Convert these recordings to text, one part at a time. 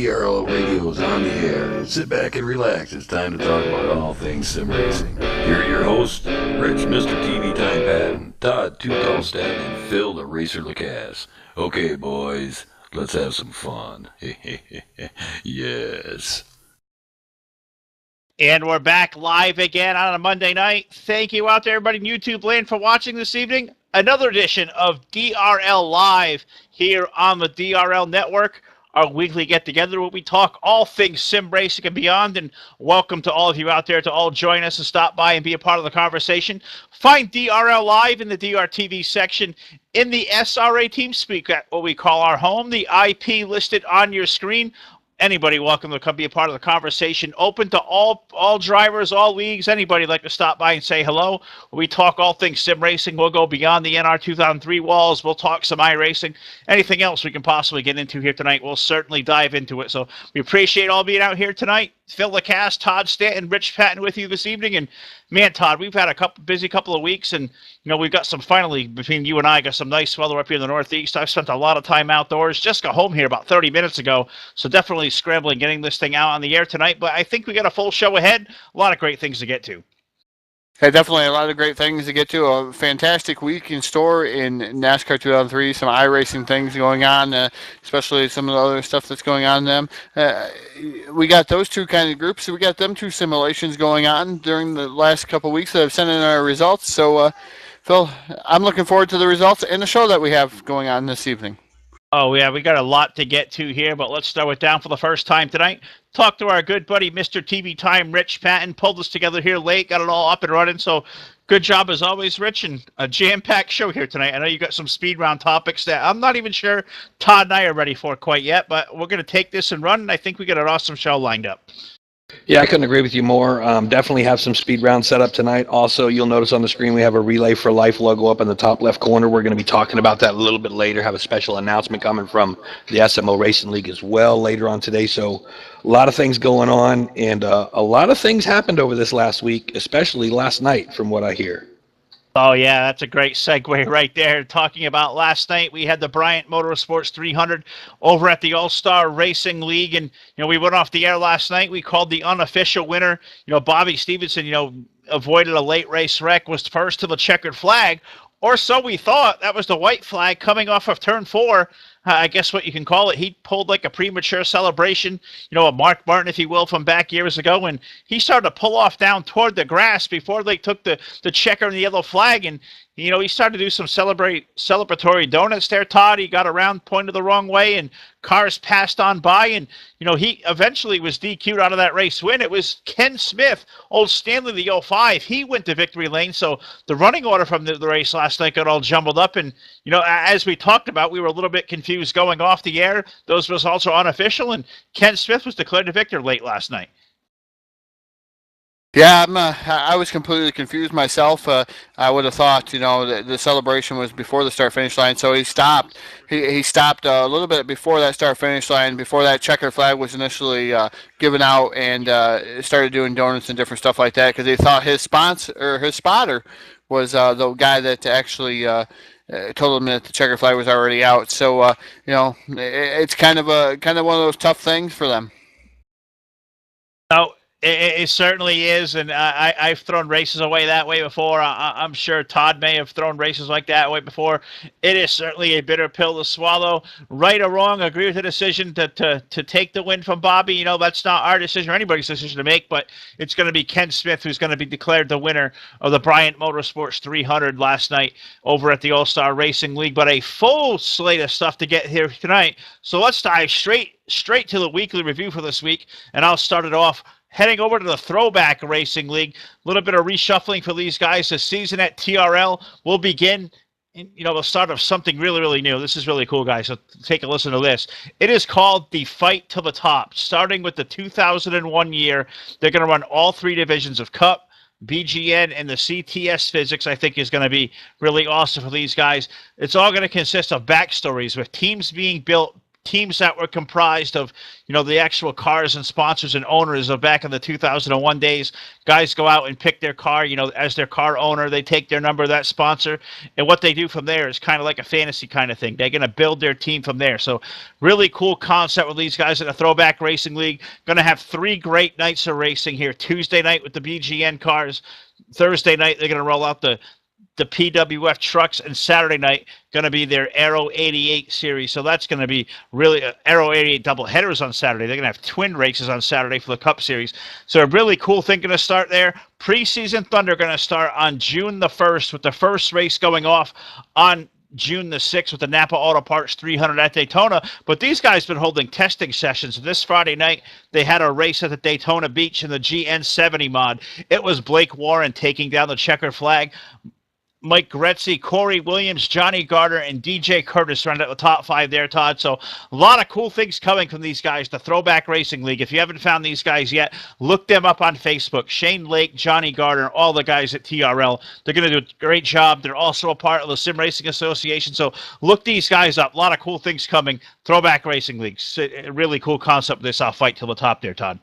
DRL Radio is on the air. Sit back and relax. It's time to talk about all things sim racing. Here are your hosts, Rich, Mr. TV Time Patton, Todd Tootallstat, and Phil the Racer Lacasse. Okay, boys, let's have some fun. Yes. And we're back live again on a Monday night. Thank you out there, everybody in YouTube land, for watching this evening. Another edition of DRL Live here on the DRL Network, our weekly get-together where we talk all things sim racing and beyond. And welcome to all of you out there to all join us and stop by and be a part of the conversation. Find DRL Live in the DRTV section in the SRA TeamSpeak, at what we call our home, the IP listed on your screen. Anybody welcome to come be a part of the conversation. Open to all drivers, all leagues. Anybody like to stop by and say hello. We talk all things sim racing. We'll go beyond the NR 2003 walls. We'll talk some iRacing. Anything else we can possibly get into here tonight, we'll certainly dive into it. So we appreciate all being out here tonight. Phil Lacasse, Todd Stanton, Rich Patton with you this evening. And man, Todd, we've had a busy couple of weeks, and we've got finally, between you and I, got some nice weather up here in the Northeast. I've spent a lot of time outdoors. Just got home here about 30 minutes ago, so definitely scrambling getting this thing out on the air tonight. But I think we got a full show ahead. A lot of great things to get to. Hey, definitely a lot of great things to get to. A fantastic week in store in NASCAR 2003. Some iRacing things going on, especially some of the other stuff that's going on in them. We got those two kind of groups. We got them two simulations going on during the last couple of weeks that have sent in our results. So, Phil, I'm looking forward to the results and the show that we have going on this evening. Oh, yeah, we got a lot to get to here, but let's throw it down for the first time tonight. Talk to our good buddy, Mr. TV Time, Rich Patton. Pulled us together here late, got it all up and running. So good job as always, Rich, and a jam-packed show here tonight. I know you got some speed round topics that I'm not even sure Todd and I are ready for quite yet, but we're going to take this and run, and I think we got an awesome show lined up. Yeah, I couldn't agree with you more. Definitely have some speed round set up tonight. Also, you'll notice on the screen we have a Relay for Life logo up in the top left corner. We're going to be talking about that a little bit later. Have a special announcement coming from the SMO Racing League as well later on today. So a lot of things going on, and a lot of things happened over this last week, especially last night from what I hear. Oh, yeah, that's a great segue right there. Talking about last night, we had the Bryant Motorsports 300 over at the All-Star Racing League, and, we went off the air last night. We called the unofficial winner. Bobby Stevenson, avoided a late race wreck, was first to the checkered flag, or so we thought. That was the white flag coming off of turn 4. I guess what you can call it. He pulled like a premature celebration, a Mark Martin, if you will, from back years ago. And he started to pull off down toward the grass before they took the checker and the yellow flag. And, he started to do some celebratory donuts there, Todd. He got around, pointed the wrong way, and cars passed on by. And, he eventually was DQ'd out of that race win. It was Ken Smith, old Stanley, the 05. He went to victory lane. So the running order from the race last night got all jumbled up. And, as we talked about, we were a little bit confused going off the air. Those results are unofficial. And Ken Smith was declared the victor late last night. Yeah, I was completely confused myself. I would have thought, the celebration was before the start-finish line, so he stopped. He stopped a little bit before that start-finish line, before that checker flag was initially given out, and started doing donuts and different stuff like that because he thought his spotter was the guy that actually told him that the checker flag was already out. So it's kind of one of those tough things for them. Oh. It certainly is, and I've thrown races away that way before. I'm sure Todd may have thrown races like that way before. It is certainly a bitter pill to swallow. Right or wrong, agree with the decision to take the win from Bobby. That's not our decision or anybody's decision to make, but it's going to be Ken Smith who's going to be declared the winner of the Bryant Motorsports 300 last night over at the All-Star Racing League. But a full slate of stuff to get here tonight. So let's dive straight to the weekly review for this week, and I'll start it off heading over to the Throwback Racing League. A little bit of reshuffling for these guys. The season at TRL will begin the start of something really, really new. This is really cool, guys. So take a listen to this. It is called the Fight to the Top. Starting with the 2001 year, they're going to run all 3 divisions of Cup, BGN, and the CTS Physics. I think is going to be really awesome for these guys. It's all going to consist of backstories with teams being built, teams that were comprised of, the actual cars and sponsors and owners of back in the 2001 days. Guys go out and pick their car, as their car owner. They take their number, that sponsor, and what they do from there is kind of like a fantasy kind of thing. They're going to build their team from there. So really cool concept with these guys in the Throwback Racing League. Going to have 3 great nights of racing here. Tuesday night with the BGN cars. Thursday night, they're going to roll out the PWF trucks, and Saturday night going to be their Aero 88 series. So that's going to be really Aero 88 double headers on Saturday. They're going to have twin races on Saturday for the Cup Series. So a really cool thing going to start there. Preseason Thunder going to start on June the 1st with the first race going off on June the 6th with the Napa Auto Parts 300 at Daytona. But these guys have been holding testing sessions. This Friday night, they had a race at the Daytona Beach in the GN70 mod. It was Blake Warren taking down the checkered flag. Mike Gretzky, Corey Williams, Johnny Gardner, and DJ Curtis round out the top 5 there, Todd. So a lot of cool things coming from these guys, the Throwback Racing League. If you haven't found these guys yet, look them up on Facebook. Shane Lake, Johnny Gardner, all the guys at TRL. They're going to do a great job. They're also a part of the Sim Racing Association. So look these guys up. A lot of cool things coming. Throwback Racing League. A really cool concept, this Fight to the Top there, Todd.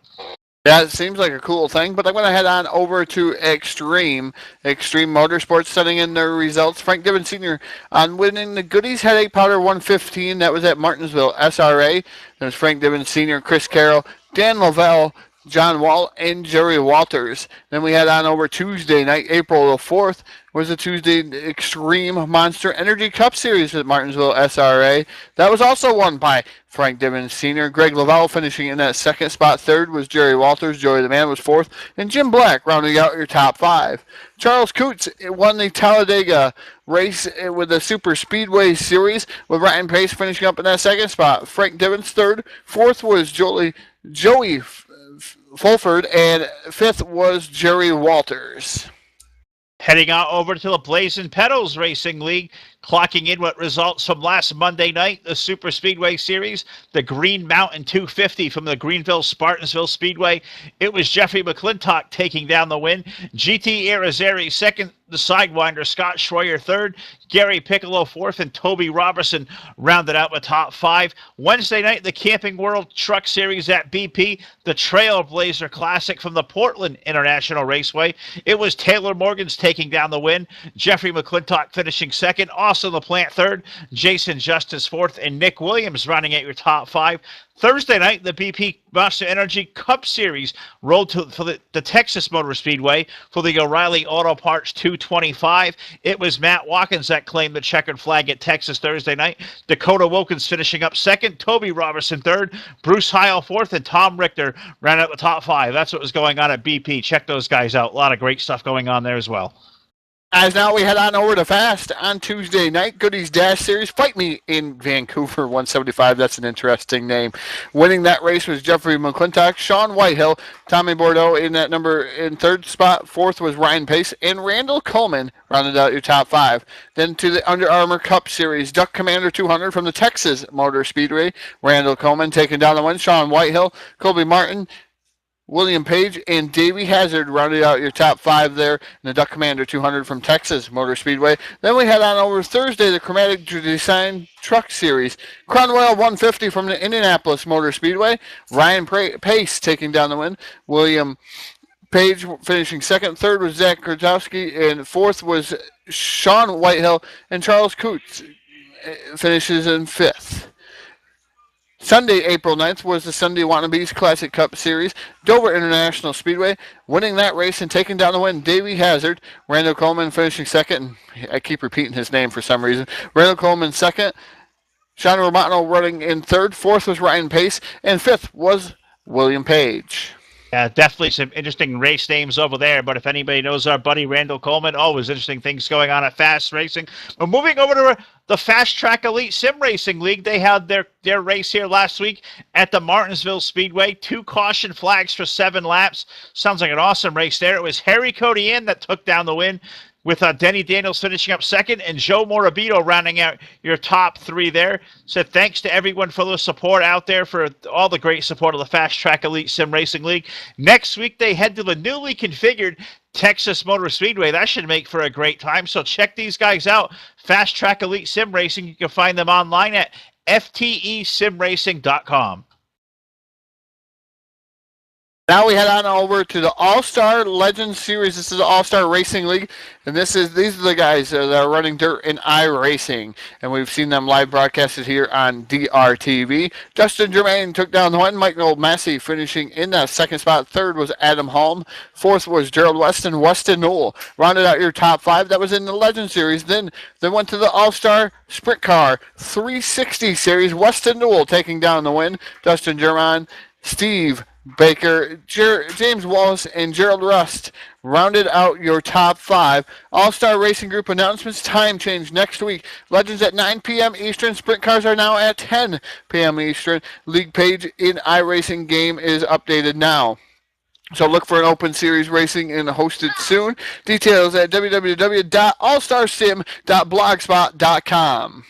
Yeah, it seems like a cool thing, but I'm going to head on over to Extreme Motorsports, sending in their results. Frank Gibbons Sr. on winning the Goodies Headache Powder 115. That was at Martinsville, SRA. There's Frank Gibbons Sr., Chris Carroll, Dan Lavelle, John Wall and Jerry Walters. Then we head on over Tuesday night, April the 4th, was the Tuesday Extreme Monster Energy Cup Series at Martinsville SRA. That was also won by Frank Dimmons Sr. Greg Lavelle finishing in that second spot. Third was Jerry Walters. Joey the Man was fourth. And Jim Black rounding out your top five. Charles Coots won the Talladega race with the Super Speedway Series with Ryan Pace finishing up in that second spot. Frank Dimmons third. Fourth was Joey Fulford. And fifth was Jerry Walters. Heading out over to the Blazing Pedals Racing League, clocking in what results from last Monday night, the Super Speedway Series, the Green Mountain 250 from the Greenville Spartansville Speedway. It was Jeffrey McClintock taking down the win. GT Irizarry second, the Sidewinder Scott Schroyer third, Gary Piccolo fourth, and Toby Robertson rounded out with top five. Wednesday night, the Camping World Truck Series at BP, the Trailblazer Classic from the Portland International Raceway. It was Taylor Morgan's taking down the win, Jeffrey McClintock finishing second, Austin LaPlante third, Jason Justice fourth, and Nick Williams rounding out your top five. Thursday night, the BP Monster Energy Cup Series rolled for the Texas Motor Speedway for the O'Reilly Auto Parts 225. It was Matt Watkins that claimed the checkered flag at Texas Thursday night. Dakota Wilkins finishing up second, Toby Robertson third, Bruce Heil fourth, and Tom Richter ran out the top five. That's what was going on at BP. Check those guys out. A lot of great stuff going on there as well. As now we head on over to Fast on Tuesday night, Goodies Dash Series, Fight Me in Vancouver 175. That's an interesting name. Winning that race was Jeffrey McClintock, Sean Whitehill, Tommy Bordeaux in that number in third spot. Fourth was Ryan Pace, and Randall Coleman rounded out your top five. Then to the Under Armour Cup Series, Duck Commander 200 from the Texas Motor Speedway. Randall Coleman taking down the win. Sean Whitehill, Colby Martin, William Page, and Davey Hazard rounded out your top five there in the Duck Commander 200 from Texas Motor Speedway. Then we head on over Thursday, the Chromatic Design Truck Series. Cronwell 150 from the Indianapolis Motor Speedway. Ryan Pace taking down the win. William Page finishing second. Third was Zach Grotowski, and fourth was Sean Whitehill, and Charles Coots finishes in fifth. Sunday, April 9th, was the Sunday Wannabes Classic Cup Series. Dover International Speedway, winning that race and taking down the win, Davey Hazard. Randall Coleman finishing second. I keep repeating his name for some reason. Randall Coleman second. Sean Romano running in third. Fourth was Ryan Pace. And fifth was William Page. Definitely some interesting race names over there, but if anybody knows our buddy Randall Coleman, always interesting things going on at Fast Racing. We're moving over to the Fast Track Elite Sim Racing League. They had their race here last week at the Martinsville Speedway. 2 caution flags for 7 laps. Sounds like an awesome race there. It was Harry Codian that took down the win, with Denny Daniels finishing up second and Joe Morabito rounding out your top 3 there. So thanks to everyone for the support out there, for all the great support of the Fast Track Elite Sim Racing League. Next week, they head to the newly configured Texas Motor Speedway. That should make for a great time. So check these guys out. Fast Track Elite Sim Racing. You can find them online at ftesimracing.com. Now we head on over to the All-Star Legends Series. This is the All-Star Racing League, and these are the guys that are running dirt in iRacing, and we've seen them live broadcasted here on DRTV. Justin Germain took down the one. Michael Massey finishing in that second spot. Third was Adam Holm. Fourth was Gerald Weston. Weston Newell rounded out your top 5. That was in the Legends Series. Then they went to the All-Star Sprint Car 360 Series. Weston Newell taking down the win. Justin Germain, Steve Baker, James Wallace, and Gerald Rust rounded out your top 5. All-Star Racing Group announcements, time change next week. Legends at 9 p.m. Eastern. Sprint cars are now at 10 p.m. Eastern. League page in iRacing game is updated now. So look for an open series racing and hosted soon. Details at www.allstarsim.blogspot.com.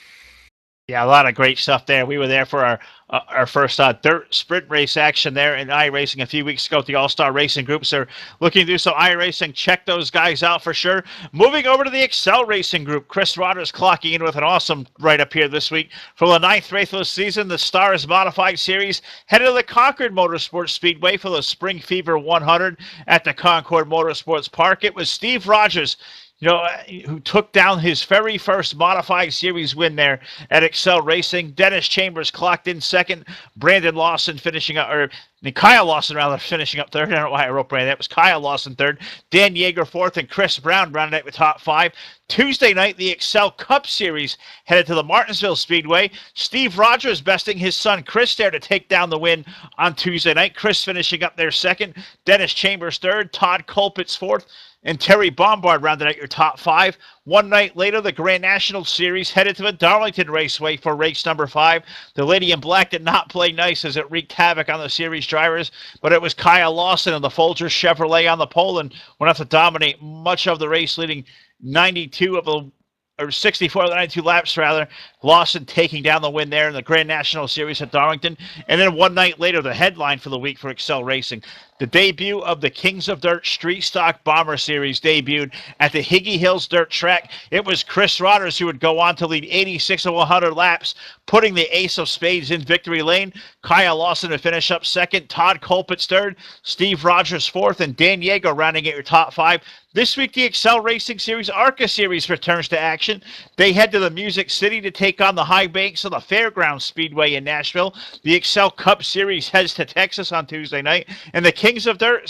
Yeah, a lot of great stuff there. We were there for our first dirt sprint race action there in iRacing a few weeks ago at the All-Star Racing Group. So looking to do some iRacing, check those guys out for sure. Moving over to the Excel Racing Group, Chris Rogers clocking in with an awesome write-up here this week. For the 9th race of the season, the Stars Modified Series headed to the Concord Motorsports Speedway for the Spring Fever 100 at the Concord Motorsports Park. It was Steve Rogers. who took down his very first modified series win there at Excel Racing. Dennis Chambers clocked in second. Brandon Lawson finishing up, Kyle Lawson rather finishing up third. I don't know why I wrote Brandon. That was Kyle Lawson third. Dan Yeager fourth, and Chris Brown rounded out the top five. Tuesday night, the Excel Cup Series headed to the Martinsville Speedway. Steve Rogers besting his son Chris there to take down the win on Tuesday night. Chris finishing up there second. Dennis Chambers third. Todd Colpitz fourth. And Terry Bombard rounded out your top five. One night later, the Grand National Series headed to the Darlington Raceway for race number 5. The Lady in Black did not play nice as it wreaked havoc on the series drivers, but it was Kyle Lawson and the Folgers Chevrolet on the pole and went off to dominate much of the race, leading 64 of the 92 laps, rather. Lawson taking down the win there in the Grand National Series at Darlington. And then one night later, the headline for the week for Excel Racing. The debut of the Kings of Dirt Street Stock Bomber Series debuted at the Higgy Hills Dirt Track. It was Chris Rodgers who would go on to lead 86 of 100 laps, putting the ace of spades in victory lane. Kyle Lawson to finish up second, Todd Colpitz third, Steve Rogers fourth, and Dan Yeager rounding out your top five. This week, the Excel Racing Series ARCA Series returns to action. They head to the Music City to take on the High Banks of the Fairgrounds Speedway in Nashville. The Excel Cup Series heads to Texas on Tuesday night, and the Kings of Dirt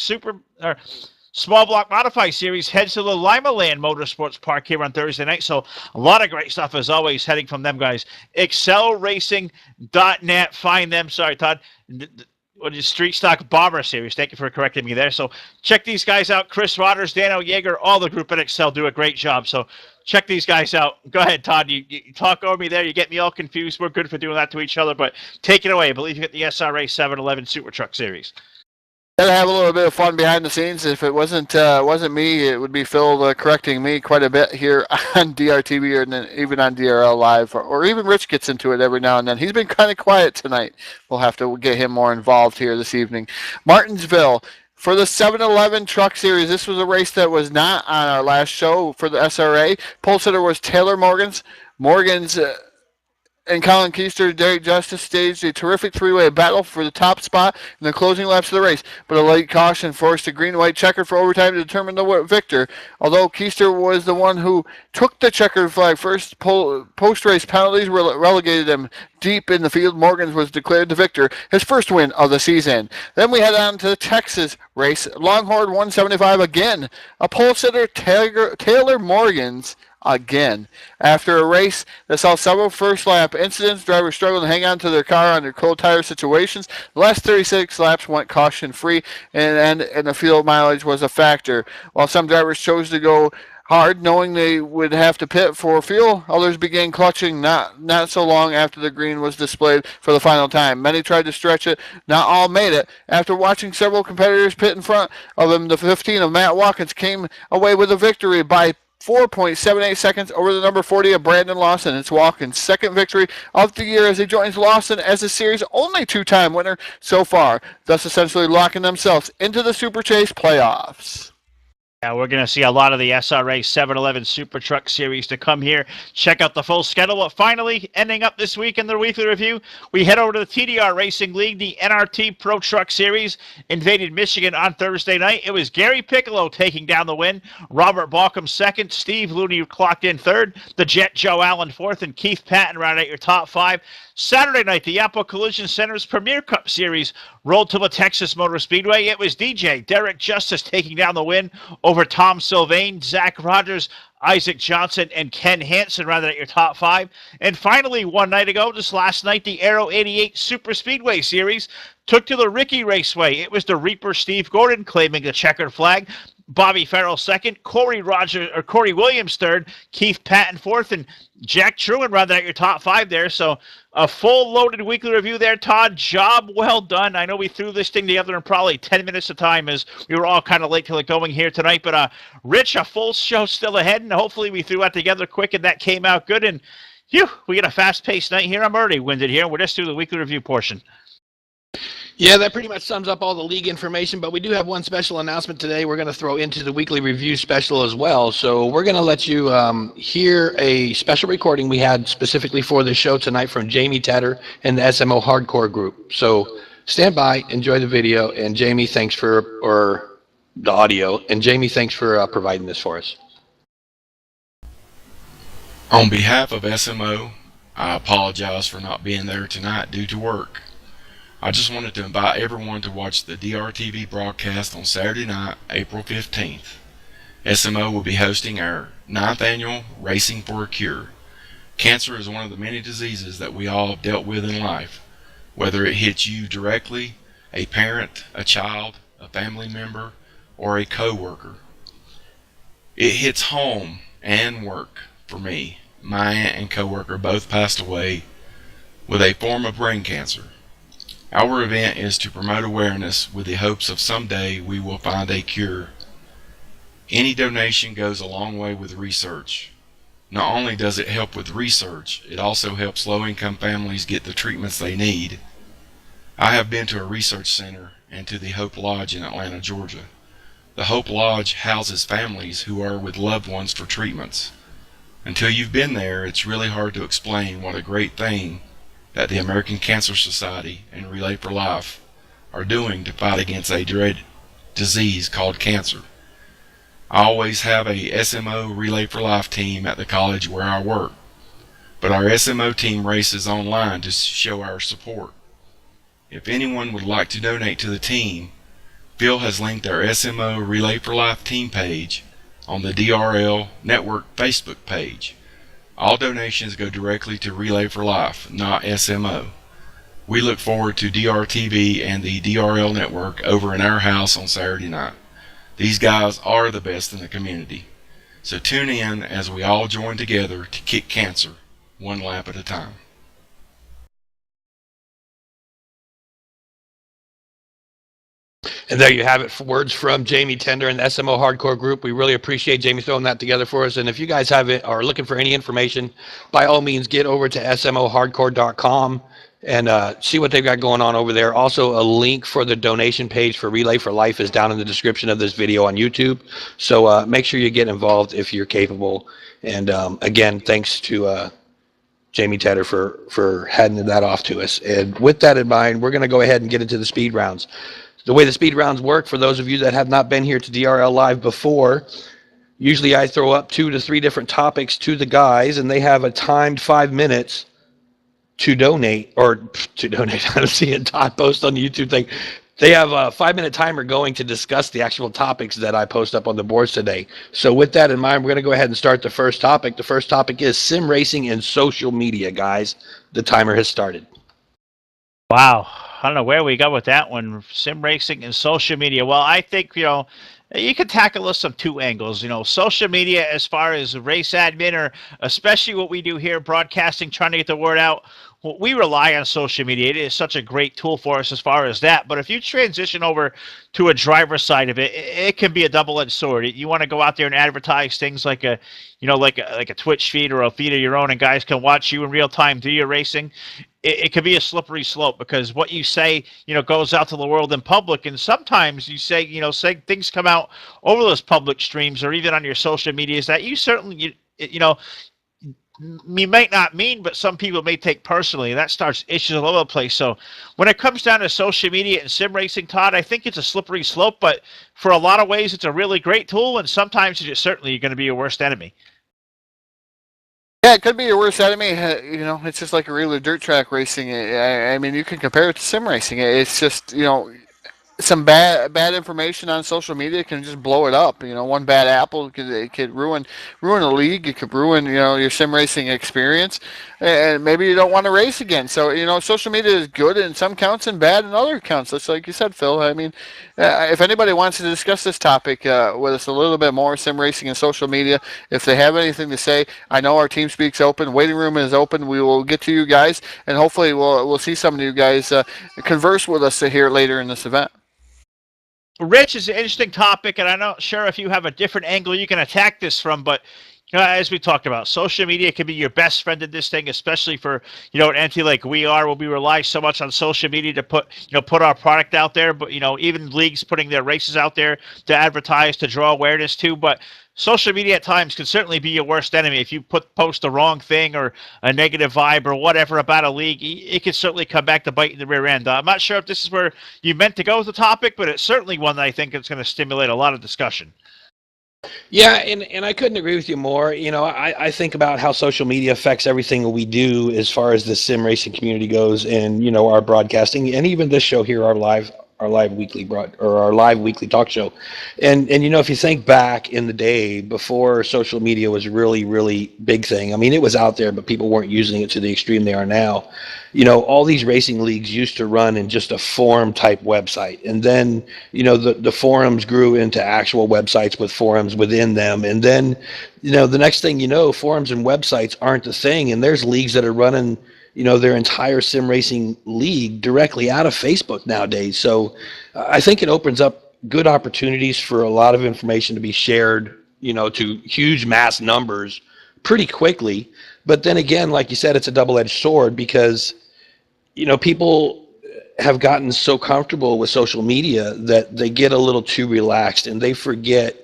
Small Block Modify Series heads to the Lima Land Motorsports Park here on Thursday night. So a lot of great stuff as always heading from them guys. ExcelRacing.net. Find them. Sorry, Todd. What is Street Stock Bomber Series? Thank you for correcting me there. So check these guys out. Chris Rodgers, Daniel Yeager, all the group at Excel do a great job. So check these guys out. Go ahead, Todd. You talk over me there. You get me all confused. We're good for doing that to each other, but take it away. I believe you get the SRA 711 Super Truck Series. Gotta have a little bit of fun behind the scenes. If it wasn't me, it would be Phil correcting me quite a bit here on DRTV and then even on DRL Live, or even Rich gets into it every now and then. He's been kind of quiet tonight. We'll have to get him more involved here this evening. Martinsville. For the 711 Truck Series, this was a race that was not on our last show for the SRA. Pole sitter was Taylor Morgans. And Colin Keister, Derek Justice staged a terrific three-way battle for the top spot in the closing laps of the race, but a late caution forced a green-white checker for overtime to determine the victor. Although Keister was the one who took the checkered flag first, post-race penalties relegated him deep in the field. Morgans was declared the victor, his first win of the season. Then we head on to the Texas race. Longhorn 175 again. A pole sitter, Taylor Morgans, again. After a race that saw several first lap incidents, drivers struggled to hang on to their car under cold tire situations. The last 36 laps went caution free, and the field mileage was a factor. While some drivers chose to go hard, knowing they would have to pit for fuel, others began clutching not so long after the green was displayed for the final time. Many tried to stretch it, not all made it. After watching several competitors pit in front of him, the 15 of Matt Watkins came away with a victory by 4.78 seconds over the number 40 of Brandon Lawson. It's Watkins' second victory of the year as he joins Lawson as the series' only two-time winner so far, thus essentially locking themselves into the Super Chase playoffs. Yeah, we're going to see a lot of the SRA 711 Super Truck Series to come here. Check out the full schedule. But finally, ending up this week in the weekly review, we head over to the TDR Racing League. The NRT Pro Truck Series invaded Michigan on Thursday night. It was Gary Piccolo taking down the win, Robert Balcom second, Steve Looney clocked in third, the Jet Joe Allen fourth, and Keith Patton rounded out your top five. Saturday night, the Apple Collision Center's Premier Cup Series rolled to the Texas Motor Speedway. It was DJ Derek Justice taking down the win over Tom Sylvain, Zach Rogers, Isaac Johnson, and Ken Hansen rounded out your top five. And finally, one night ago, just last night, the Aero 88 Super Speedway Series took to the Ricky Raceway. It was the Reaper Steve Gordon claiming the checkered flag, Bobby Farrell second, Corey Williams third, Keith Patton fourth, and Jack Truman rounded out your top five there. So a full loaded weekly review there, Todd. Job well done. I know we threw this thing together in probably 10 minutes of time as we were all kind of late till it going here tonight. But Rich, a full show still ahead, and hopefully we threw that together quick and that came out good. And phew, we get a fast-paced night here. I'm already winded here. We're just through the weekly review portion. Yeah, that pretty much sums up all the league information, but we do have one special announcement today we're going to throw into the weekly review special as well. So we're going to let you hear a special recording we had specifically for the show tonight from Jamie Tedder and the SMO Hardcore group. So stand by, enjoy the video, and Jamie, thanks for, or the audio, and Jamie, thanks for providing this for us. On behalf of SMO, I apologize for not being there tonight due to work. I just wanted to invite everyone to watch the DRTV broadcast on Saturday night, April 15th. SMO will be hosting our 9th annual Racing for a Cure. Cancer is one of the many diseases that we all have dealt with in life, whether it hits you directly, a parent, a child, a family member, or a co-worker. It hits home and work for me. My aunt and co-worker both passed away with a form of brain cancer. Our event is to promote awareness with the hopes of someday we will find a cure. Any donation goes a long way with research. Not only does it help with research, it also helps low-income families get the treatments they need. I have been to a research center and to the Hope Lodge in Atlanta, Georgia. The Hope Lodge houses families who are with loved ones for treatments. Until you've been there, it's really hard to explain what a great thing that the American Cancer Society and Relay for Life are doing to fight against a dread disease called cancer. I always have a SMO Relay for Life team at the college where I work, but our SMO team races online to show our support. If anyone would like to donate to the team, Phil has linked our SMO Relay for Life team page on the DRLNetwork Facebook page. All donations go directly to Relay for Life, not SMO. We look forward to DRTV and the DRL network over in our house on Saturday night. These guys are the best in the community. So tune in as we all join together to kick cancer one lap at a time. And there you have it. Words from Jamie Tender and the SMO Hardcore Group. We really appreciate Jamie throwing that together for us. And if you guys have it, are looking for any information, by all means, get over to smohardcore.com and see what they've got going on over there. Also, a link for the donation page for Relay for Life is down in the description of this video on YouTube. So make sure you get involved if you're capable. And again, thanks to Jamie Tedder for heading that off to us. And with that in mind, we're going to go ahead and get into the speed rounds. The way the speed rounds work, for those of you that have not been here to DRL Live before, usually I throw up 2 to 3 different topics to the guys, and they have a timed 5 minutes to donate, or to donate. I don't see a Todd post on the YouTube thing. They have a 5-minute timer going to discuss the actual topics that I post up on the boards today. So with that in mind, we're going to go ahead and start the first topic. The first topic is sim racing and social media, guys. The timer has started. Wow. I don't know where we go with that one. Sim racing and social media. Well, I think, you can tackle this from 2 angles. Social media as far as race admin, or especially what we do here, broadcasting, trying to get the word out. Well, we rely on social media. It is such a great tool for us as far as that. But if you transition over to a driver's side of it, it can be a double-edged sword. You want to go out there and advertise things like a Twitch feed or a feed of your own, and guys can watch you in real time do your racing. It could be a slippery slope, because what you say, goes out to the world in public, and sometimes you say things come out over those public streams or even on your social medias that you certainly, you might not mean, but some people may take personally, and that starts issues all over the place. So when it comes down to social media and sim racing, Todd, I think it's a slippery slope, but for a lot of ways, it's a really great tool, and sometimes it's certainly going to be your worst enemy. Yeah, it could be your worst enemy. It's just like a regular dirt track racing. I mean, you can compare it to sim racing. It's just, some bad information on social media can just blow it up. One bad apple could ruin a league. It could ruin your sim racing experience, and maybe you don't want to race again. So social media is good in some counts and bad in other counts. Just like you said, Phil. I mean, if anybody wants to discuss this topic with us a little bit more, sim racing and social media, if they have anything to say, I know our team speaks open. Waiting room is open. We will get to you guys, and hopefully we'll see some of you guys converse with us here later in this event. Rich, is an interesting topic, and I'm not sure if you have a different angle you can attack this from, but as we talked about, social media can be your best friend in this thing, especially for an entity like we are, where we rely so much on social media to put our product out there. But even leagues putting their races out there to advertise, to draw awareness to. But social media at times can certainly be your worst enemy. If you post the wrong thing or a negative vibe or whatever about a league, it can certainly come back to bite in the rear end. I'm not sure if this is where you meant to go with the topic, but it's certainly one that I think is going to stimulate a lot of discussion. Yeah, and I couldn't agree with you more. I think about how social media affects everything we do as far as the sim racing community goes, and our broadcasting, and even this show here, our live weekly our live weekly talk show. And if you think back in the day before social media was really big thing, I mean, it was out there, but people weren't using it to the extreme they are now. All these racing leagues used to run in just a forum type website, and then the forums grew into actual websites with forums within them, and then the next thing forums and websites aren't the thing, and there's leagues that are running their entire sim racing league directly out of Facebook nowadays. So I think it opens up good opportunities for a lot of information to be shared to huge mass numbers pretty quickly. But then again, like you said, it's a double-edged sword, because people have gotten so comfortable with social media that they get a little too relaxed, and they forget.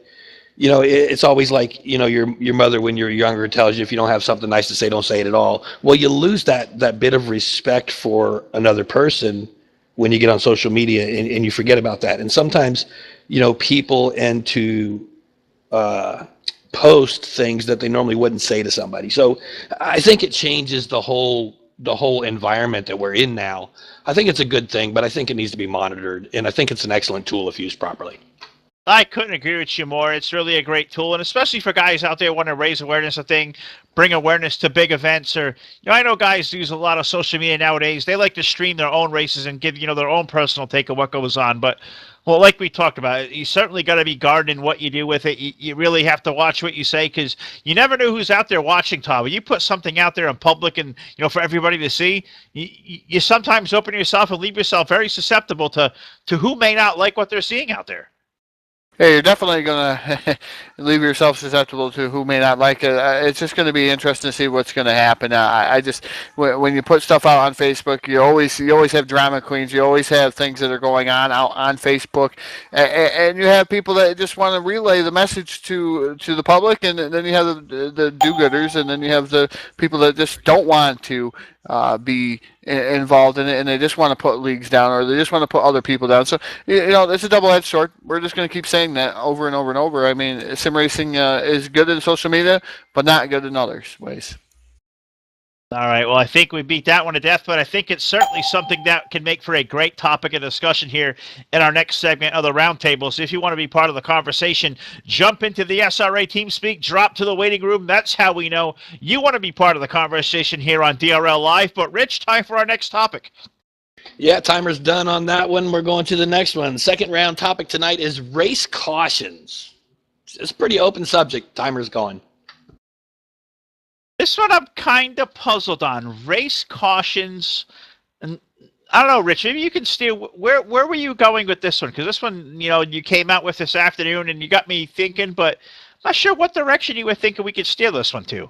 It's always like your mother when you're younger tells you, if you don't have something nice to say, don't say it at all. Well, you lose that bit of respect for another person when you get on social media, and you forget about that. And sometimes people end to post things that they normally wouldn't say to somebody. So I think it changes the whole environment that we're in now. I think it's a good thing, but I think it needs to be monitored, and I think it's an excellent tool if used properly. I couldn't agree with you more. It's really a great tool, and especially for guys out there who want to raise awareness of things, bring awareness to big events. Or, I know guys use a lot of social media nowadays. They like to stream their own races and give, their own personal take of what goes on. But, well, like we talked about, you certainly got to be guarded in what you do with it. You really have to watch what you say, because you never know who's out there watching, Tom. When you put something out there in public and, for everybody to see, you sometimes open yourself and leave yourself very susceptible to who may not like what they're seeing out there. Yeah, you're definitely going to leave yourself susceptible to who may not like it. It's just going to be interesting to see what's going to happen. I just, when you put stuff out on Facebook, you always have drama queens. You always have things that are going on out on Facebook, and you have people that just want to relay the message to the public, and then you have the do-gooders, and then you have the people that just don't want to be involved in it, and they just want to put leagues down, or they just want to put other people down. So it's a double-edged sword. We're just going to keep saying that over and over and over. I mean, sim racing is good in social media, but not good in other ways. All right, well, I think we beat that one to death, but I think it's certainly something that can make for a great topic of discussion here in our next segment of the roundtable. So if you want to be part of the conversation, jump into the SRA TeamSpeak, drop to the waiting room. That's how we know you want to be part of the conversation here on DRL Live. But, Rich, time for our next topic. Yeah, timer's done on that one. We're going to the next one. Second round topic tonight is race cautions. It's a pretty open subject. Timer's going. This one I'm kind of puzzled on. Race cautions. And I don't know, Rich, maybe you can steer. Where were you going with this one? Because this one, you came out with this afternoon, and you got me thinking, but I'm not sure what direction you were thinking we could steer this one to.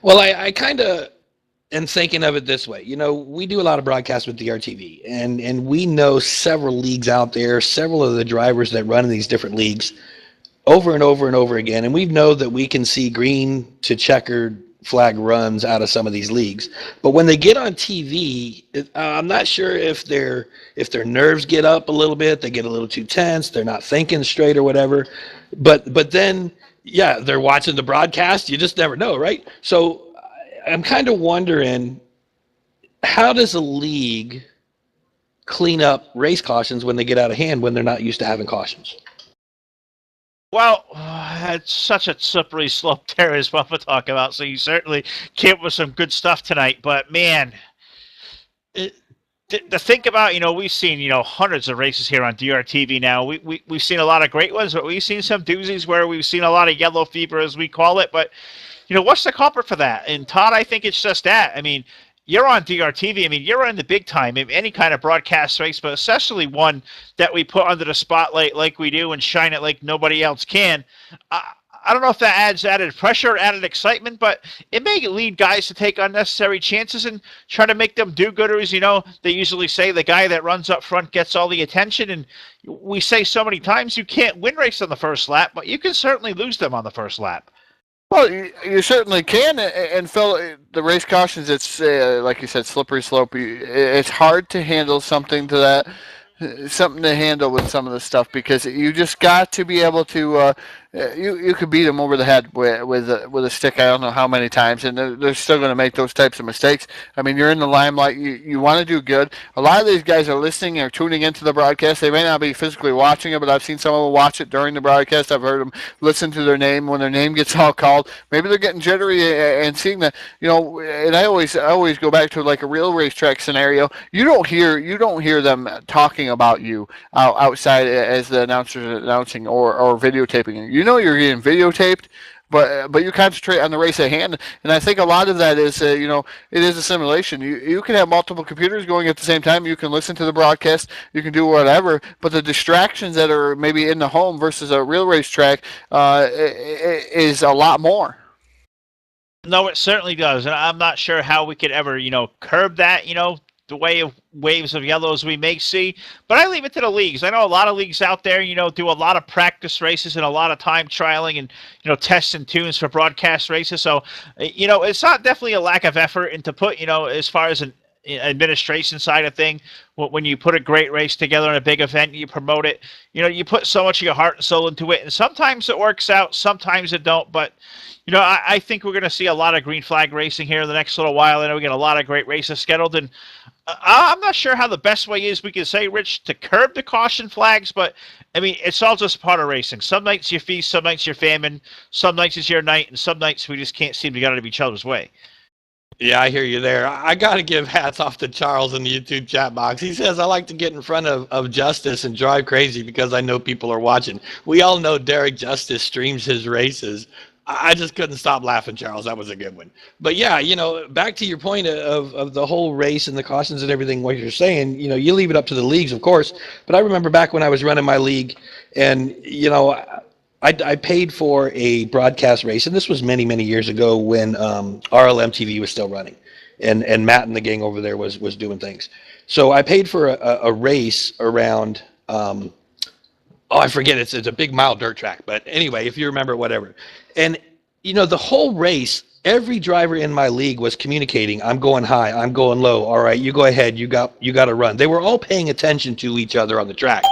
Well, I kind of am thinking of it this way. We do a lot of broadcasts with DRTV, and we know several leagues out there, several of the drivers that run in these different leagues over and over and over again, and we know that we can see green to checkered flag runs out of some of these leagues. But when they get on TV, I'm not sure if their nerves get up a little bit, they get a little too tense, they're not thinking straight or whatever. But then, yeah, they're watching the broadcast. You just never know, right? So I'm kind of wondering, how does a league clean up race cautions when they get out of hand, when they're not used to having cautions? Well, it's such a slippery slope there is what we're talking about. So you certainly came up with some good stuff tonight. But, man, to think about, we've seen, hundreds of races here on DRTV now. We've seen a lot of great ones, but we've seen some doozies where we've seen a lot of yellow fever, as we call it. But, what's the culprit for that? And, Todd, I think it's just that. I mean, you're on DRTV. I mean, you're in the big time in any kind of broadcast race, but especially one that we put under the spotlight like we do and shine it like nobody else can. I don't know if that adds added pressure, added excitement, but it may lead guys to take unnecessary chances and try to make them do-gooders. They usually say the guy that runs up front gets all the attention, and we say so many times you can't win race on the first lap, but you can certainly lose them on the first lap. Well, you certainly can, and Phil, the race cautions, it's, like you said, slippery slope. It's hard to handle something to handle with some of the stuff, because you just got to be able to you could beat them over the head with a stick. I don't know how many times, and they're still going to make those types of mistakes. I mean, you're in the limelight. You want to do good. A lot of these guys are listening or tuning into the broadcast. They may not be physically watching it, but I've seen some of them watch it during the broadcast. I've heard them listen to their name when their name gets all called. Maybe they're getting jittery and seeing that, and I always go back to like a real racetrack scenario. You don't hear them talking about you outside as the announcers are announcing or videotaping it. You're getting videotaped, but you concentrate on the race at hand. And I think a lot of that is, it is a simulation. You can have multiple computers going at the same time. You can listen to the broadcast. You can do whatever. But the distractions that are maybe in the home versus a real racetrack is a lot more. No, it certainly does. And I'm not sure how we could ever, curb that, the way of waves of yellows we may see. But I leave it to the leagues. I know a lot of leagues out there, do a lot of practice races and a lot of time trialing and, tests and tunes for broadcast races. So, it's not definitely a lack of effort and to put, as far as an administration side of thing, when you put a great race together in a big event, you promote it, you put so much of your heart and soul into it. And sometimes it works out, sometimes it don't. But, I think we're going to see a lot of green flag racing here in the next little while. I know we got a lot of great races scheduled, and I'm not sure how the best way is, we can say, Rich, to curb the caution flags, but, I mean, it's all just part of racing. Some nights you feast, some nights you're famine, some nights it's your night, and some nights we just can't seem to get out of each other's way. Yeah, I hear you there. I got to give hats off to Charles in the YouTube chat box. He says, I like to get in front of Justice and drive crazy because I know people are watching. We all know Derek Justice streams his races. I just couldn't stop laughing, Charles. That was a good one. But yeah, back to your point of the whole race and the cautions and everything, what you're saying, you leave it up to the leagues, of course. But I remember back when I was running my league and, I paid for a broadcast race. And this was many, many years ago when RLM TV was still running. And Matt and the gang over there was doing things. So I paid for a race around I forget. It's a big mile dirt track. But anyway, if you remember, whatever. And, the whole race, every driver in my league was communicating. I'm going high. I'm going low. All right, you go ahead. You got to run. They were all paying attention to each other on the track.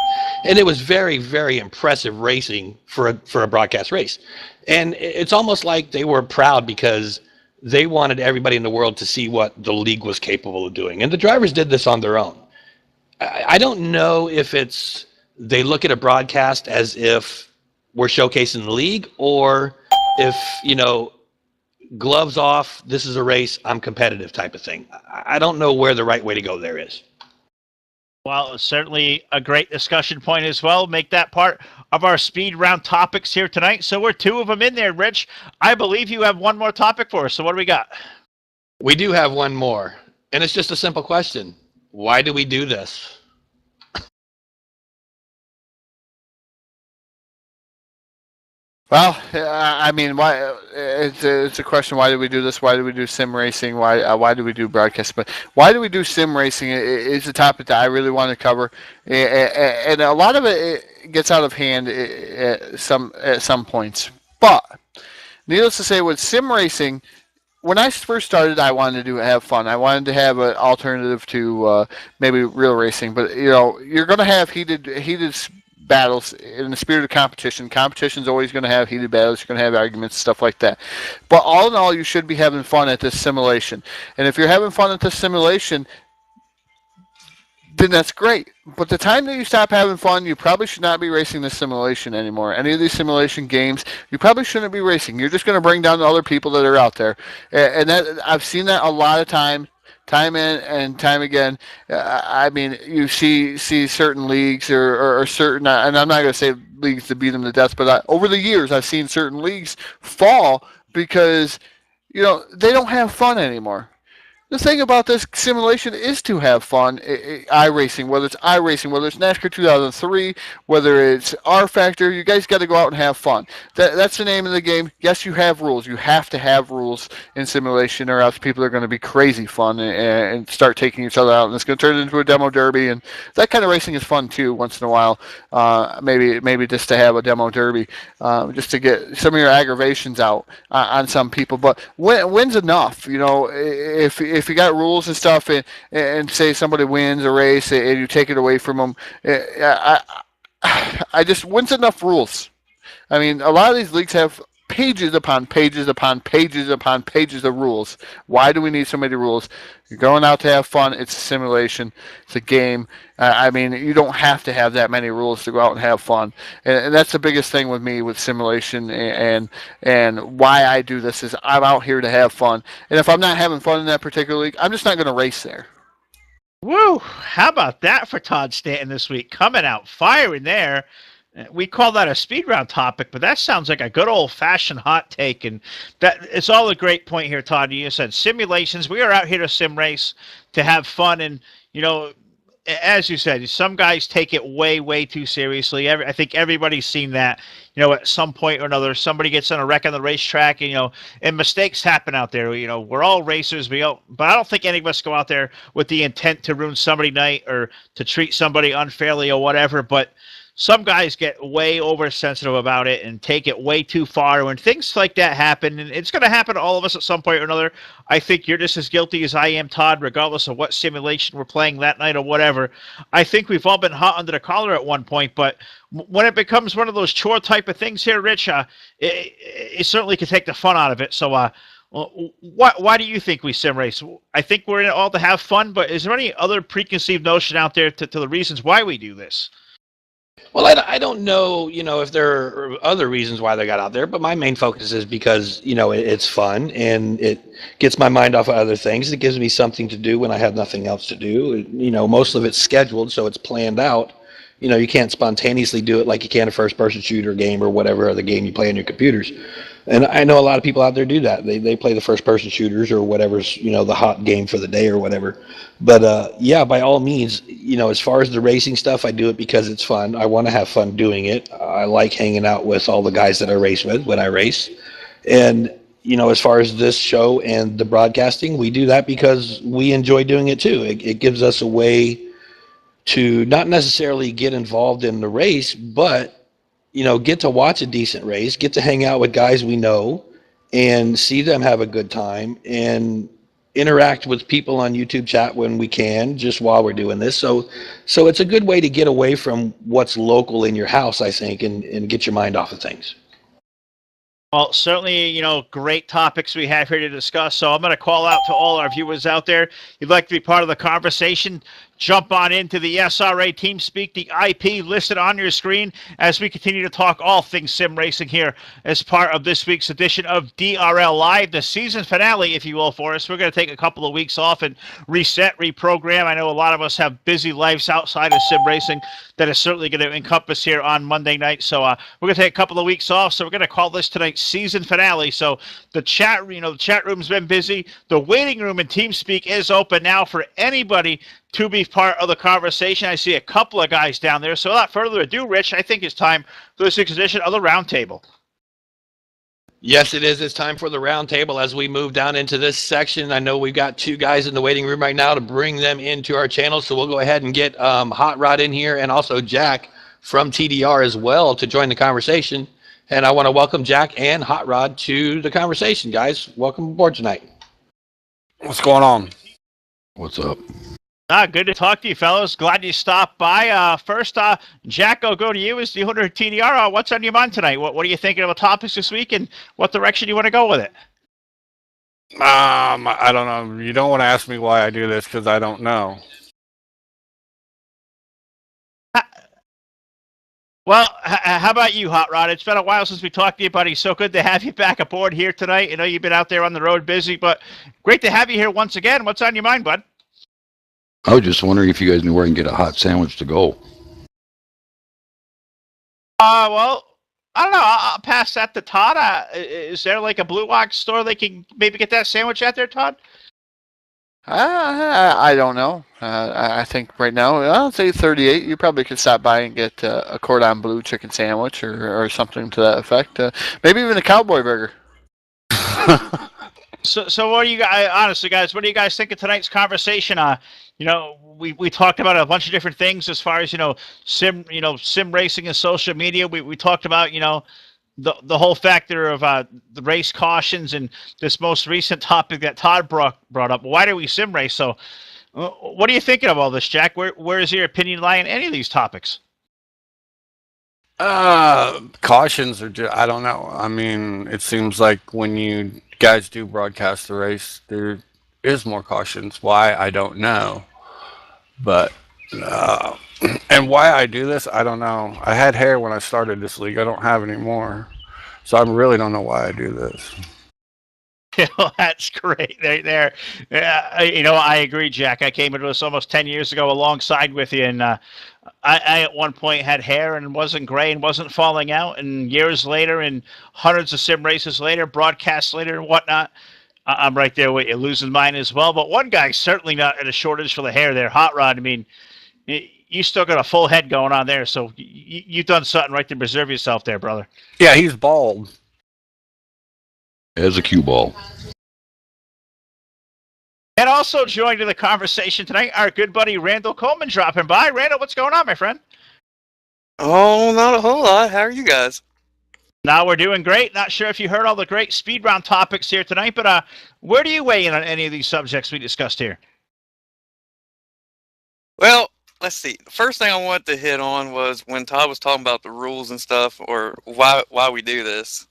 And it was very, very impressive racing for a broadcast race. And it's almost like they were proud because they wanted everybody in the world to see what the league was capable of doing. And the drivers did this on their own. I don't know if it's they look at a broadcast as if we're showcasing the league, or if, gloves off, this is a race, I'm competitive type of thing. I don't know where the right way to go there is. Well, it's certainly a great discussion point as well. Make that part of our speed round topics here tonight. So we're 2 of them in there, Rich. I believe you have one more topic for us. So what do we got? We do have one more. And it's just a simple question. Why do we do this? Well, I mean, why? It's a question. Why do we do this? Why do we do sim racing? Why do we do broadcast? But why do we do sim racing? It's a topic that I really want to cover, and a lot of it gets out of hand at some points. But needless to say, with sim racing, when I first started, I wanted to have fun. I wanted to have an alternative to maybe real racing. But you're going to have heated battles in the spirit of competition. Competition's always going to have heated battles. You're going to have arguments, stuff like that. But all in all, you should be having fun at this simulation. And if you're having fun at this simulation, then that's great. But the time that you stop having fun, you probably should not be racing this simulation anymore. Any of these simulation games, you probably shouldn't be racing. You're just going to bring down the other people that are out there. And that I've seen that a lot of times. Time in and time again. I mean, you see certain leagues or certain, and I'm not going to say leagues to beat them to death, but over the years I've seen certain leagues fall because, they don't have fun anymore. The thing about this simulation is to have fun. iRacing, whether it's iRacing, whether it's NASCAR 2003, whether it's R Factor, you guys got to go out and have fun. That's the name of the game. Yes, you have rules. You have to have rules in simulation, or else people are going to be crazy fun and start taking each other out, and it's going to turn into a demo derby. And that kind of racing is fun too, once in a while. Maybe just to have a demo derby, just to get some of your aggravations out on some people. But when's enough? If you got rules and stuff, and say somebody wins a race and you take it away from them, I just, when's enough rules? I mean, a lot of these leagues have pages upon pages upon pages upon pages of rules. Why do we need so many rules? You're going out to have fun. It's a simulation. It's a game. I mean, you don't have to have that many rules to go out and have fun. And that's the biggest thing with me with simulation and why I do this is I'm out here to have fun. And if I'm not having fun in that particular league, I'm just not going to race there. Woo! How about that for Todd Stanton this week? Coming out firing there. We call that a speed round topic, but that sounds like a good old-fashioned hot take, and that it's all a great point here, Todd. You said simulations. We are out here to sim race, to have fun, and as you said, some guys take it way, way too seriously. I think everybody's seen that. At some point or another, somebody gets in a wreck on the racetrack, and mistakes happen out there. We're all racers, but I don't think any of us go out there with the intent to ruin somebody's night or to treat somebody unfairly or whatever. But some guys get way oversensitive about it and take it way too far. When things like that happen, and it's going to happen to all of us at some point or another, I think you're just as guilty as I am, Todd, regardless of what simulation we're playing that night or whatever. I think we've all been hot under the collar at one point, but when it becomes one of those chore type of things here, Rich, it certainly can take the fun out of it. So why do you think we sim race? I think we're in it all to have fun, but is there any other preconceived notion out there to the reasons why we do this? Well, I don't know, if there are other reasons why they got out there, but my main focus is because, it's fun and it gets my mind off of other things. It gives me something to do when I have nothing else to do. Most of it's scheduled, so it's planned out. You can't spontaneously do it like you can a first-person shooter game or whatever other game you play on your computers. And I know a lot of people out there do that. They play the first-person shooters or whatever's, the hot game for the day or whatever. But, yeah, by all means, as far as the racing stuff, I do it because it's fun. I want to have fun doing it. I like hanging out with all the guys that I race with when I race. And, as far as this show and the broadcasting, we do that because we enjoy doing it too. It gives us a way to not necessarily get involved in the race, but get to watch a decent race, get to hang out with guys we know and see them have a good time and interact with people on YouTube chat when we can, just while we're doing this. So it's a good way to get away from what's local in your house, I think, and get your mind off of things. Well, certainly, great topics we have here to discuss. So I'm going to call out to all our viewers out there. You'd like to be part of the conversation, jump on into the SRA TeamSpeak, the IP listed on your screen as we continue to talk all things sim racing here as part of this week's edition of DRL Live, the season finale, if you will, for us. We're going to take a couple of weeks off and reset, reprogram. I know a lot of us have busy lives outside of sim racing that is certainly going to encompass here on Monday night. So we're going to take a couple of weeks off. So we're going to call this tonight's season finale. So the chat room's been busy. The waiting room in TeamSpeak is open now for anybody to be part of the conversation. I see a couple of guys down there. So without further ado, Rich, I think it's time for this week's edition of the Roundtable. Yes, it is. It's time for the roundtable as we move down into this section. I know we've got two guys in the waiting room right now to bring them into our channel. So we'll go ahead and get Hot Rod in here and also Jack from TDR as well to join the conversation. And I want to welcome Jack and Hot Rod to the conversation, guys. Welcome aboard tonight. What's going on? What's up? Good to talk to you, fellas. Glad you stopped by. First, Jack, I'll go to you as the owner of TDR. What's on your mind tonight? What are you thinking of the topics this week, and what direction you want to go with it? I don't know. You don't want to ask me why I do this because I don't know. Well, how about you, Hot Rod? It's been a while since we talked to you, buddy. So good to have you back aboard here tonight. I know you've been out there on the road busy, but great to have you here once again. What's on your mind, bud? I was just wondering if you guys knew where I can get a hot sandwich to go. Well, I don't know. I'll pass that to Todd. Is there like a Blue Ox store they can maybe get that sandwich at there, Todd? I don't know. I think right now, I'll say 38. You probably could stop by and get a Cordon Bleu chicken sandwich or something to that effect. Maybe even a cowboy burger. So what do you guys, honestly, guys, what do you guys think of tonight's conversation? We talked about a bunch of different things as far as, sim racing and social media. We talked about, the whole factor of the race cautions and this most recent topic that Todd brought up. Why do we sim race? So what are you thinking of all this, Jack? Where is your opinion lie in any of these topics? Cautions are just, I don't know. I mean, it seems like when you guys do broadcast the race, there is more cautions. Why, I don't know. But, uh, and why I do this, I don't know. I had hair when I started this league. I don't have any more. So I really don't know why I do this. That's great. There. I agree, Jack. I came into this almost 10 years ago alongside with you, and I at one point had hair and wasn't gray and wasn't falling out, and years later and hundreds of sim races later, broadcasts later and whatnot, I'm right there with you, losing mine as well. But one guy's certainly not at a shortage for the hair there. Hot Rod, I mean, you still got a full head going on there, so you've done something right to preserve yourself there, brother. Yeah, he's bald. As a cue ball. And also joined in the conversation tonight, our good buddy Randall Coleman dropping by. Randall, what's going on, my friend? Oh, not a whole lot. How are you guys? Now we're doing great. Not sure if you heard all the great speed round topics here tonight, but where do you weigh in on any of these subjects we discussed here? Well, let's see. The first thing I wanted to hit on was when Todd was talking about the rules and stuff, or why we do this.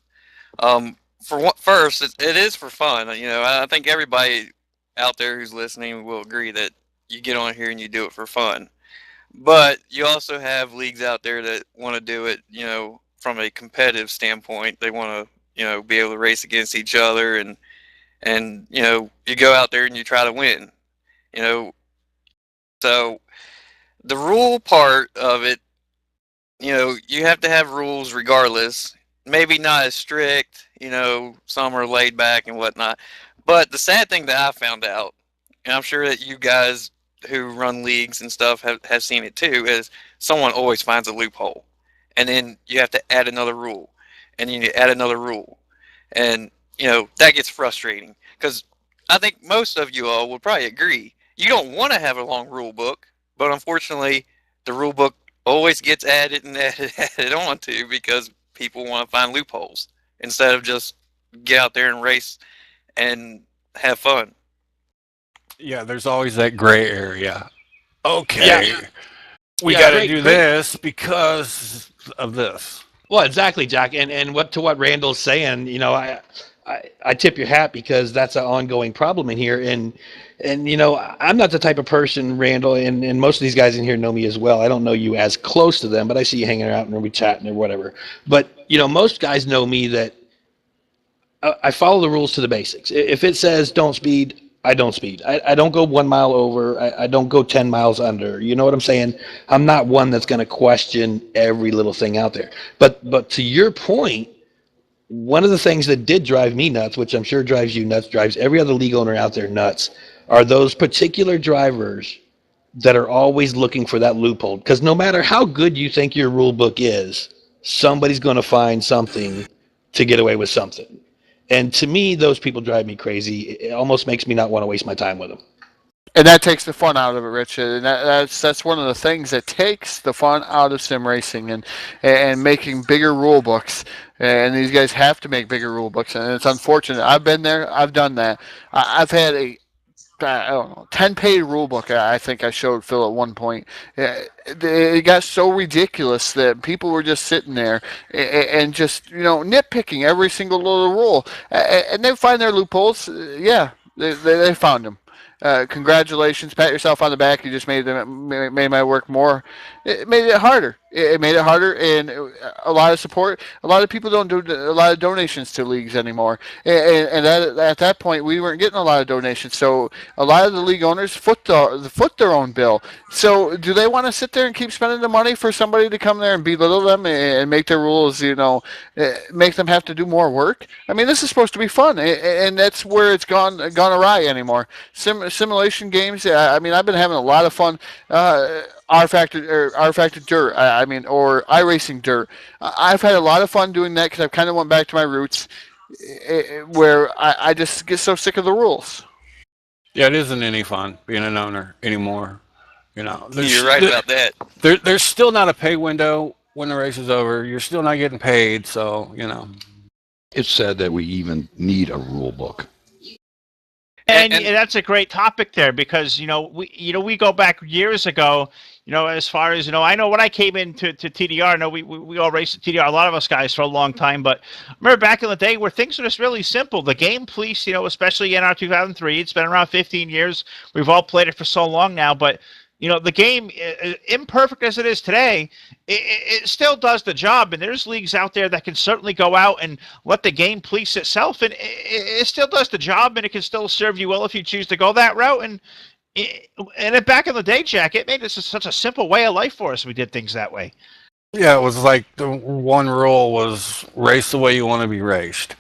First, it is for fun. I think everybody out there who's listening will agree that you get on here and you do it for fun. But you also have leagues out there that want to do it, from a competitive standpoint. They want to, be able to race against each other, and you go out there and you try to win. So the rule part of it, you have to have rules regardless. Maybe not as strict, some are laid back and whatnot. But the sad thing that I found out, and I'm sure that you guys who run leagues and stuff have seen it too, is someone always finds a loophole. And then you have to add another rule. And then you add another rule. And, that gets frustrating. Because I think most of you all would probably agree. You don't want to have a long rule book, but unfortunately, the rule book always gets added and added on to because people want to find loopholes instead of just get out there and race and have fun. Yeah, there's always that gray area. Okay, Yeah. we Yeah, got to great- do great. this because of this. Well, exactly, Jack. And what Randall's saying, I tip your hat because that's an ongoing problem in here. And I'm not the type of person, Randall, and most of these guys in here know me as well. I don't know you as close to them, but I see you hanging out and we chatting or whatever. But most guys know me that I follow the rules to the basics. If it says don't speed, I don't speed. I don't go 1 mile over. I don't go 10 miles under. You know what I'm saying? I'm not one that's going to question every little thing out there. But to your point, one of the things that did drive me nuts, which I'm sure drives you nuts, drives every other league owner out there nuts, are those particular drivers that are always looking for that loophole. Because no matter how good you think your rule book is, somebody's going to find something to get away with something. And to me, those people drive me crazy. It almost makes me not want to waste my time with them. And that takes the fun out of it, Rich. And that's one of the things that takes the fun out of sim racing and making bigger rule books. And these guys have to make bigger rule books, and it's unfortunate. I've been there. I've done that. I've had a 10-page rule book. I think I showed Phil at one point. It got so ridiculous that people were just sitting there and just nitpicking every single little rule, and they find their loopholes. Yeah, they found them. Congratulations, pat yourself on the back. You just made my work more. It made it harder. It made it harder, and a lot of support. A lot of people don't do a lot of donations to leagues anymore, and at that point we weren't getting a lot of donations. So a lot of the league owners foot their own bill. So do they want to sit there and keep spending the money for somebody to come there and belittle them and make their rules, make them have to do more work? I mean, this is supposed to be fun, and that's where it's gone awry anymore. Simulation games. I mean, I've been having a lot of fun. R Factor Dirt. Or iRacing Dirt. I've had a lot of fun doing that because I've kind of went back to my roots, where I just get so sick of the rules. Yeah, it isn't any fun being an owner anymore. You're right about that. There's still not a pay window when the race is over. You're still not getting paid, so It's sad that we even need a rule book. And that's a great topic there because we go back years ago. as far as, I know when I came into TDR, I know we all raced at TDR, a lot of us guys for a long time, but I remember back in the day where things were just really simple. The game police, especially in our 2003, it's been around 15 years. We've all played it for so long now, but the game, imperfect as it is today, it still does the job. And there's leagues out there that can certainly go out and let the game police itself. And it still does the job, and it can still serve you well if you choose to go that route. And back in the day, Jack, it made this such a simple way of life for us. We did things that way. Yeah, it was like the one rule was race the way you want to be raced.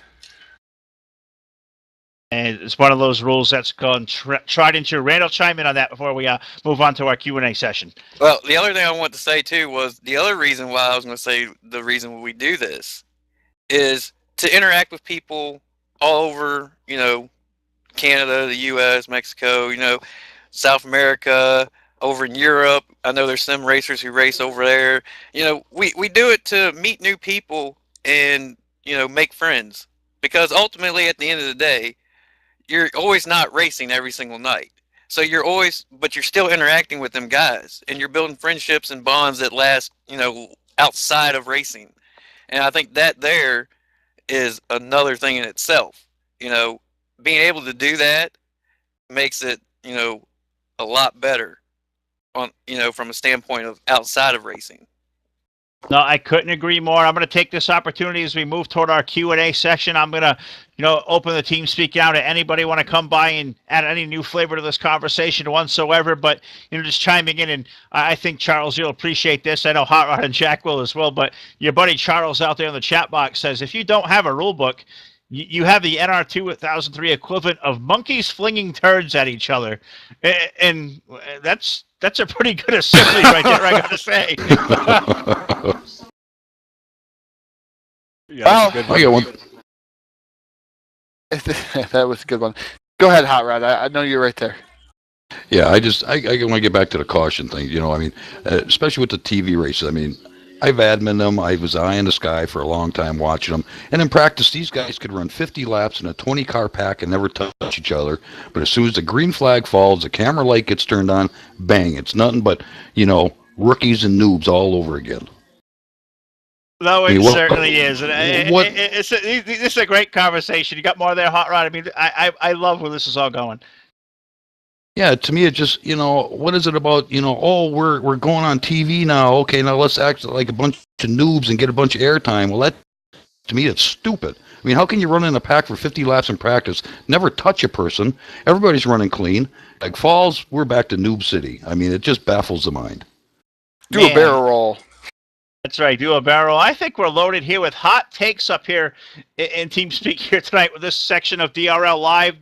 And it's one of those rules that's gone tried into. Randall, chime in on that before we move on to our Q&A session. Well, the other thing I want to say, too, was the other reason why I was going to say the reason we do this is to interact with people all over, Canada, the U.S., Mexico, South America, over in Europe. I know there's some racers who race over there. We do it to meet new people and, make friends. Because ultimately, at the end of the day, you're always not racing every single night. So but you're still interacting with them guys, and you're building friendships and bonds that last, outside of racing. And I think that there is another thing in itself. Being able to do that makes it, a lot better on, from a standpoint of outside of racing. No, I couldn't agree more. I'm going to take this opportunity as we move toward our Q&A session. I'm going to, open the team speak out to anybody want to come by and add any new flavor to this conversation whatsoever. But, just chiming in, and I think, Charles, you'll appreciate this. I know Hot Rod and Jack will as well. But your buddy Charles out there in the chat box says, if you don't have a rule book, you have the NR 2003 equivalent of monkeys flinging turds at each other. And that's a pretty good assembly right there, I got to say. Yeah, I get one. That was a good one. Go ahead, Hot Rod. I know you're right there. Yeah, I want to get back to the caution thing. Especially with the TV races. I've admin them. I was eye in the sky for a long time watching them. And in practice, these guys could run 50 laps in a 20-car pack and never touch each other. But as soon as the green flag falls, the camera light gets turned on, bang, it's nothing but, rookies and noobs all over again. No, it certainly is. And this is a great conversation. You got more there, Hot Rod? I love where this is all going. Yeah, to me, it just, what is it about, we're going on TV now. Okay, now let's act like a bunch of noobs and get a bunch of airtime. Well, that, to me, it's stupid. How can you run in a pack for 50 laps in practice, never touch a person, everybody's running clean? Like Falls, we're back to Noob City. It just baffles the mind. Do a barrel roll. That's right, do a barrel. I think we're loaded here with hot takes up here in TeamSpeak here tonight with this section of DRL Live,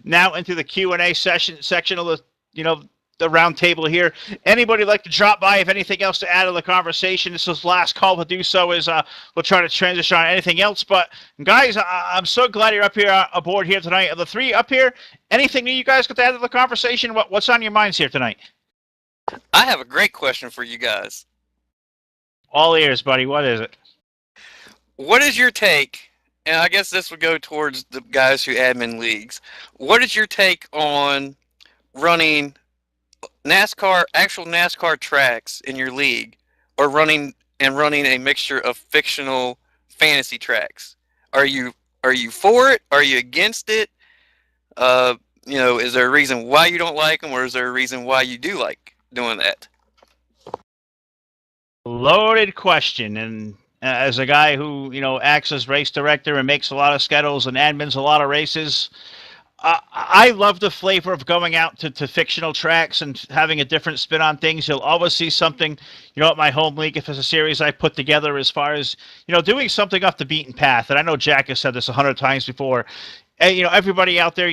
now into the Q&A section of the round table here. Anybody like to drop by if anything else to add to the conversation? This is last call to do so. We'll try to transition on anything else. But guys, I'm so glad you're up here aboard here tonight. Of the three up here, anything new you guys got to add to the conversation? What's on your minds here tonight? I have a great question for you guys. All ears, buddy. What is it? What is your take? And I guess this would go towards the guys who admin leagues. What is your take on running actual NASCAR tracks in your league, or running a mixture of fictional fantasy tracks? Are you for it? Are you against it? Is there a reason why you don't like them, or is there a reason why you do like doing that? Loaded question. And as a guy who, acts as race director and makes a lot of schedules and admins a lot of races, I love the flavor of going out to fictional tracks and having a different spin on things. You'll always see something, at my home league, if it's a series I put together, as far as, doing something off the beaten path. And I know Jack has said this 100 times before. Everybody out there,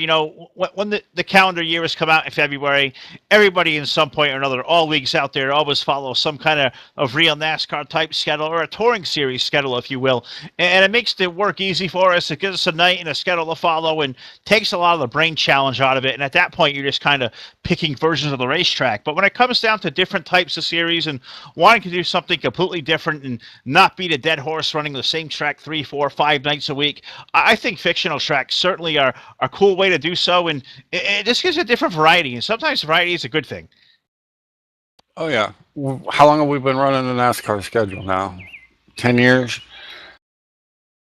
when the calendar year has come out in February, everybody in some point or another, all leagues out there always follow some kind of real NASCAR type schedule, or a touring series schedule, if you will. And it makes the work easy for us. It gives us a night and a schedule to follow, and takes a lot of the brain challenge out of it. And at that point, you're just kind of picking versions of the racetrack. But when it comes down to different types of series and wanting to do something completely different and not beat a dead horse running the same track 3, 4, 5 nights a week, I think fictional tracks certainly are a cool way to do so, and it just gives a different variety, and sometimes variety is a good thing. Oh yeah. How long have we been running the NASCAR schedule now? 10 years.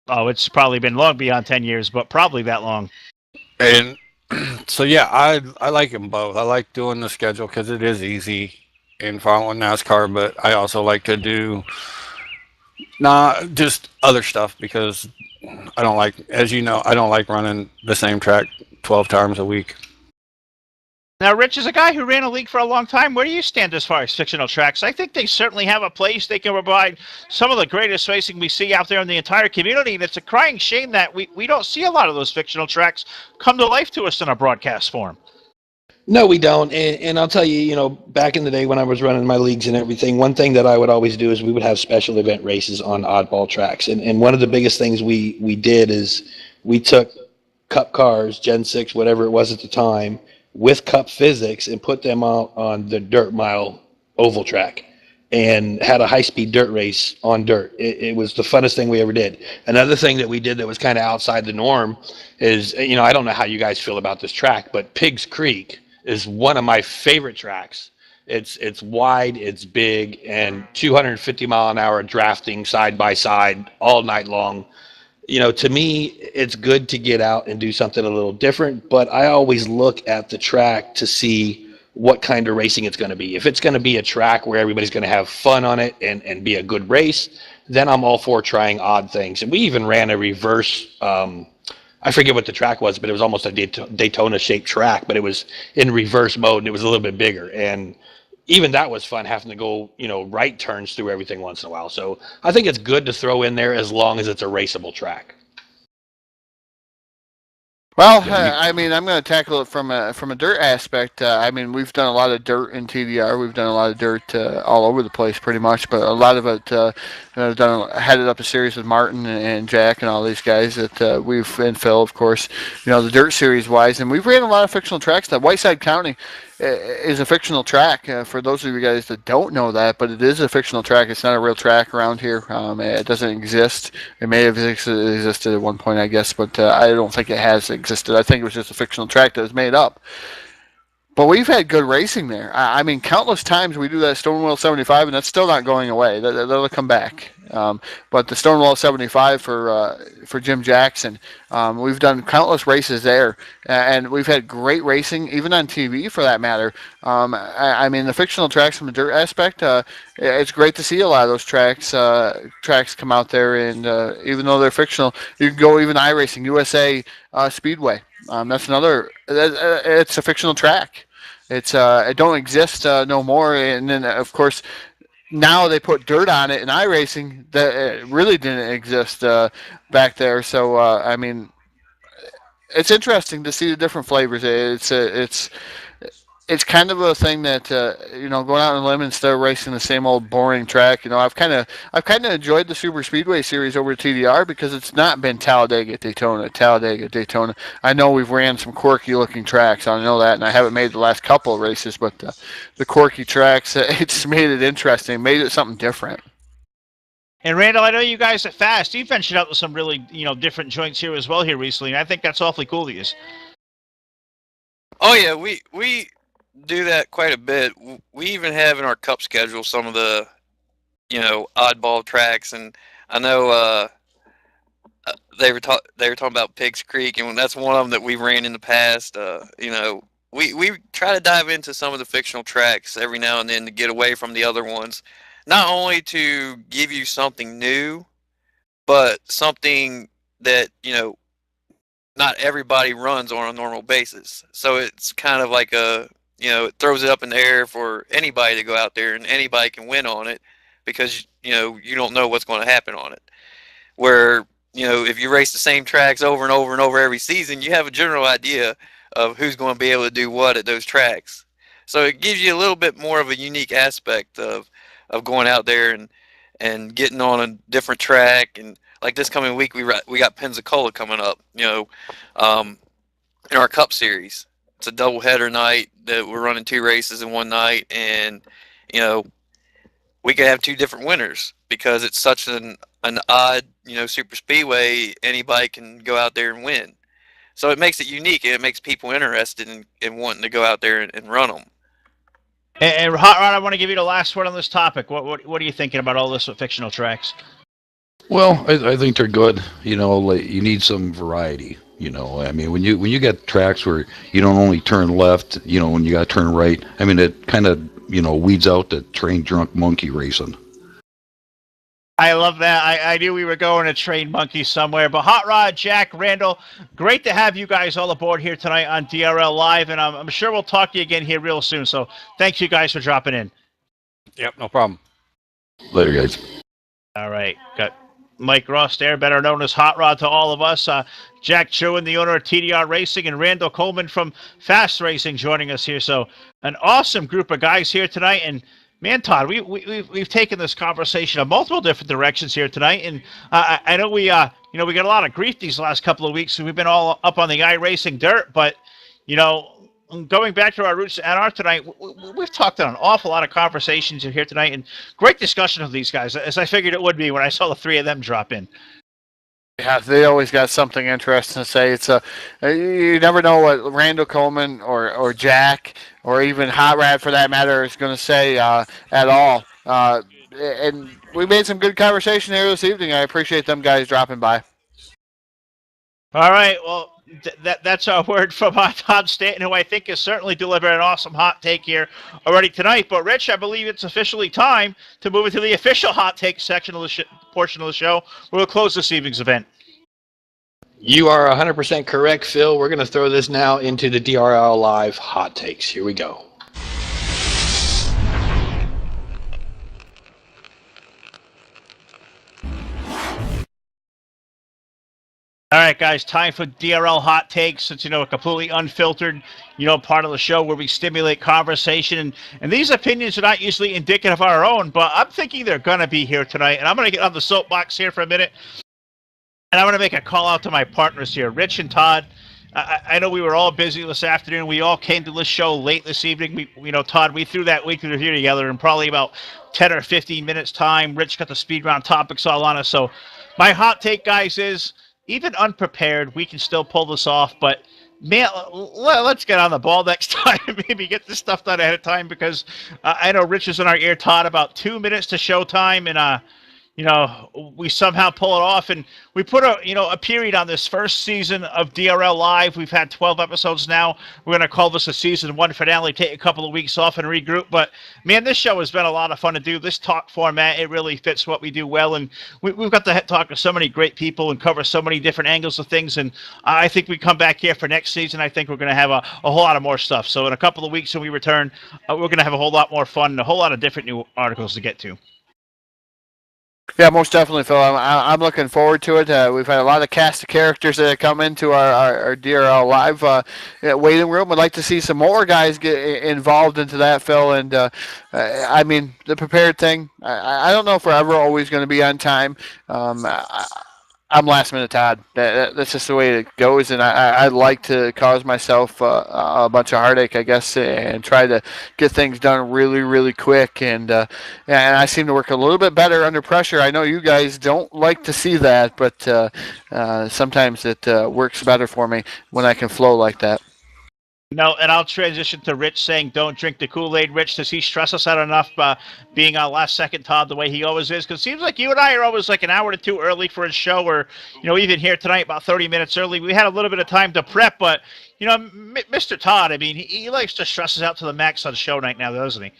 Oh, it's probably been long beyond 10 years, but probably that long. And so yeah, I like them both. I like doing the schedule because it is easy in following NASCAR, but I also like to do not just other stuff because I don't like, as you know, I don't like running the same track 12 times a week. Now, Rich, as a guy who ran a league for a long time, where do you stand as far as fictional tracks? I think they certainly have a place. They can provide some of the greatest racing we see out there in the entire community, and it's a crying shame that we don't see a lot of those fictional tracks come to life to us in a broadcast form. No, we don't. And I'll tell you, back in the day when I was running my leagues and everything, one thing that I would always do is we would have special event races on oddball tracks. And one of the biggest things we did is we took Cup cars, Gen 6, whatever it was at the time, with Cup physics and put them out on the dirt mile oval track and had a high-speed dirt race on dirt. It was the funnest thing we ever did. Another thing that we did that was kind of outside the norm is, I don't know how you guys feel about this track, but Pigs Creek is one of my favorite tracks. It's wide, it's big, and 250 mile an hour drafting side by side all night long. To me, it's good to get out and do something a little different, but I always look at the track to see what kind of racing it's going to be. If it's going to be a track where everybody's going to have fun on it and be a good race, then I'm all for trying odd things. And we even ran a reverse, I forget what the track was, but it was almost a Daytona-shaped track, but it was in reverse mode, and it was a little bit bigger. And even that was fun, having to go, right turns through everything once in a while. So I think it's good to throw in there as long as it's a raceable track. Well, I mean, I'm going to tackle it from a dirt aspect. I mean, we've done a lot of dirt in TDR. We've done a lot of dirt all over the place, pretty much. But a lot of it, headed up a series with Martin and Jack and all these guys that we've, and Phil, of course. The dirt series wise, and we've ran a lot of fictional tracks. That Whiteside County is a fictional track. For those of you guys that don't know that, but it is a fictional track. It's not a real track around here. It doesn't exist. It may have existed at one point, I guess, but I don't think it has existed. I think it was just a fictional track that was made up. But we've had good racing there. I mean, countless times we do that Stonewall 75, and that's still not going away. That'll come back. But the Stonewall 75 for Jim Jackson, we've done countless races there, and we've had great racing, even on TV for that matter. I mean, the fictional tracks from the dirt aspect, it's great to see a lot of those tracks come out there, and even though they're fictional, you can go even iRacing USA Speedway. That's another. It's a fictional track. It don't exist no more, and then of course now they put dirt on it in iRacing that it really didn't exist back there. So I mean, it's interesting to see the different flavors. It's kind of a thing that going out on a limb instead of racing the same old boring track. I've kind of enjoyed the Super Speedway series over at TDR because it's not been Talladega, Daytona. I know we've ran some quirky looking tracks. I know that, and I haven't made the last couple of races, but the quirky tracks, it's made it interesting, made it something different. And Randall, I know you guys at Fast, you've ventured out to some really, different joints here as well here recently, and I think that's awfully cool to you. Oh yeah, we do that quite a bit. We even have in our cup schedule some of the, oddball tracks, and I know they were talking about Pigs Creek, and that's one of them that we ran in the past. We try to dive into some of the fictional tracks every now and then to get away from the other ones, not only to give you something new, but something that not everybody runs on a normal basis. So it's kind of like it throws it up in the air for anybody to go out there, and anybody can win on it because, you don't know what's going to happen on it. Where, if you race the same tracks over and over and over every season, you have a general idea of who's going to be able to do what at those tracks. So it gives you a little bit more of a unique aspect of going out there and getting on a different track. And like this coming week, we got Pensacola coming up, in our Cup Series. It's a doubleheader night that we're running 2 races in one night, and we could have 2 different winners because it's such an odd super speedway. Anybody can go out there and win, so it makes it unique, and it makes people interested in wanting to go out there and run them. And Hot Rod, I want to give you the last word on this topic. What are you thinking about all this with fictional tracks? Well, I think they're good. Like, you need some variety. I mean, when you get tracks where you don't only turn left, when you got to turn right. I mean, it kind of weeds out the train drunk monkey racing. I love that. I knew we were going to train monkey somewhere. But Hot Rod, Jack, Randall, great to have you guys all aboard here tonight on DRL Live, and I'm sure we'll talk to you again here real soon. So thanks you guys for dropping in. Yep, no problem. Later, guys. All right, got Mike Ross there, better known as Hot Rod to all of us. Jack Chewin, the owner of TDR Racing, and Randall Coleman from Fast Racing joining us here. So an awesome group of guys here tonight. And man, Todd, we've taken this conversation in multiple different directions here tonight. And I know we got a lot of grief these last couple of weeks. So we've been all up on the iRacing dirt, but going back to our roots and art tonight, we've talked on an awful lot of conversations here tonight, and great discussion of these guys, as I figured it would be when I saw the three of them drop in. Yeah, they always got something interesting to say. It's you never know what Randall Coleman or Jack or even Hot Rod for that matter is going to say at all. And we made some good conversation here this evening. I appreciate them guys dropping by. All right, well, that's our word from Todd Stanton, who I think has certainly delivered an awesome hot take here already tonight. But, Rich, I believe it's officially time to move into the official hot take section of the portion of the show, where we'll close this evening's event. You are 100% correct, Phil. We're going to throw this now into the DRL Live hot takes. Here we go. All right, guys, time for DRL hot takes. It's, a completely unfiltered, part of the show where we stimulate conversation. And these opinions are not usually indicative of our own, but I'm thinking they're going to be here tonight. And I'm going to get on the soapbox here for a minute. And I'm going to make a call out to my partners here, Rich and Todd. I know we were all busy this afternoon. We all came to this show late this evening. Todd, we threw that weekly review together in probably about 10 or 15 minutes time. Rich got the speed round topics all on us. So my hot take, guys, is even unprepared, we can still pull this off. But, man, let's get on the ball next time and maybe get this stuff done ahead of time, because I know Rich is in our ear, Todd, about 2 minutes to showtime, and we somehow pull it off, and we put a period on this first season of DRL Live. We've had 12 episodes now. We're going to call this a season 1 finale, take a couple of weeks off and regroup. But, man, this show has been a lot of fun to do. This talk format, it really fits what we do well, and we've got to talk to so many great people and cover so many different angles of things, and I think we come back here for next season. I think we're going to have a whole lot of more stuff. So in a couple of weeks when we return, we're going to have a whole lot more fun and a whole lot of different new articles to get to. Yeah, most definitely, Phil. I'm looking forward to it. We've had a lot of cast of characters that have come into our DRL Live waiting room. I'd like to see some more guys get involved into that, Phil. And, I mean, the prepared thing, I don't know if we're ever always going to be on time. I'm last minute, Todd. That's just the way it goes, and I'd like to cause myself a bunch of heartache, I guess, and try to get things done really, really quick. And I seem to work a little bit better under pressure. I know you guys don't like to see that, but sometimes it works better for me when I can flow like that. No, and I'll transition to Rich saying, don't drink the Kool-Aid. Rich, does he stress us out enough being on last second, Todd, the way he always is? Because it seems like you and I are always like an hour or two early for his show, or, even here tonight about 30 minutes early. We had a little bit of time to prep, but, Mr. Todd, I mean, he likes to stress us out to the max on show night now, doesn't he?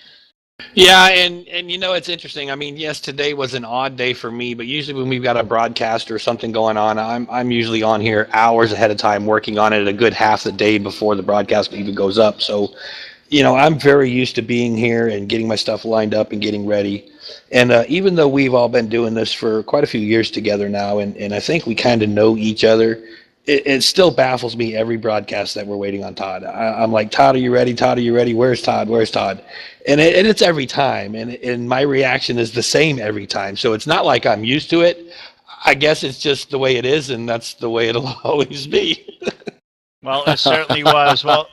Yeah, and it's interesting. I mean, yes, today was an odd day for me, but usually when we've got a broadcast or something going on, I'm usually on here hours ahead of time working on it a good half the day before the broadcast even goes up. So, I'm very used to being here and getting my stuff lined up and getting ready. And even though we've all been doing this for quite a few years together now, and I think we kind of know each other, it still baffles me every broadcast that we're waiting on Todd. I'm like, Todd, are you ready? Todd, are you ready? Where's Todd? Where's Todd? And it's every time. And my reaction is the same every time. So it's not like I'm used to it. I guess it's just the way it is, and that's the way it'll always be. Well, it certainly was. Well,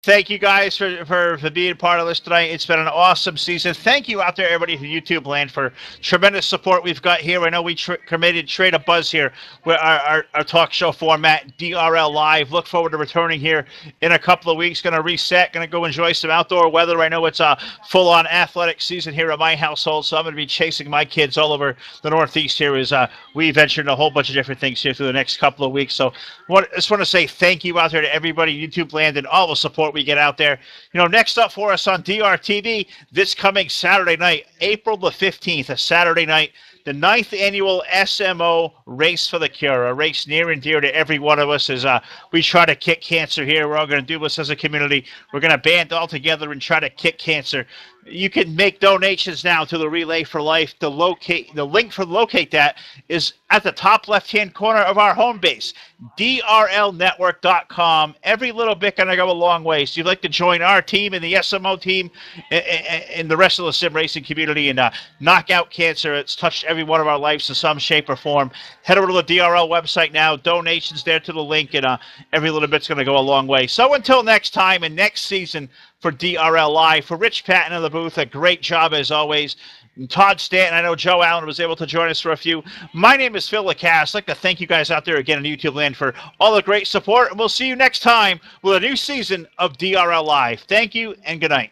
Thank you guys for being part of this tonight. It's been an awesome season. Thank you out there, everybody from YouTube land, for tremendous support we've got here. I know we committed Trade a Buzz here with our talk show format, DRL Live. Look forward to returning here in a couple of weeks. Going to reset, going to go enjoy some outdoor weather. I know it's a full-on athletic season here at my household, so I'm going to be chasing my kids all over the Northeast here as we venture into a whole bunch of different things here through the next couple of weeks. So I just want to say thank you out there to everybody, YouTube land, and all the support we get out there. Next up for us on DRTV this coming Saturday night, April the 15th, a Saturday night, the 9th annual SMO Race for the Cure, a race near and dear to every one of us as we try to kick cancer here. We're all going to do this as a community. We're going to band all together and try to kick cancer. You can make donations now to the Relay for Life. The link for locate that is at the top left-hand corner of our home base, DRLNetwork.com. Every little bit going to go a long way. So if you'd like to join our team and the SMO team and the rest of the sim racing community and knock out cancer, it's touched every one of our lives in some shape or form. Head over to the DRL website now. Donations there to the link, and every little bit's going to go a long way. So until next time and next season, for DRL Live, for Rich Patton in the booth, a great job as always. And Todd Stanton, I know Joe Allen was able to join us for a few. My name is Phil Lacasse. I'd like to thank you guys out there again on YouTube land for all the great support, and we'll see you next time with a new season of DRL Live. Thank you and good night.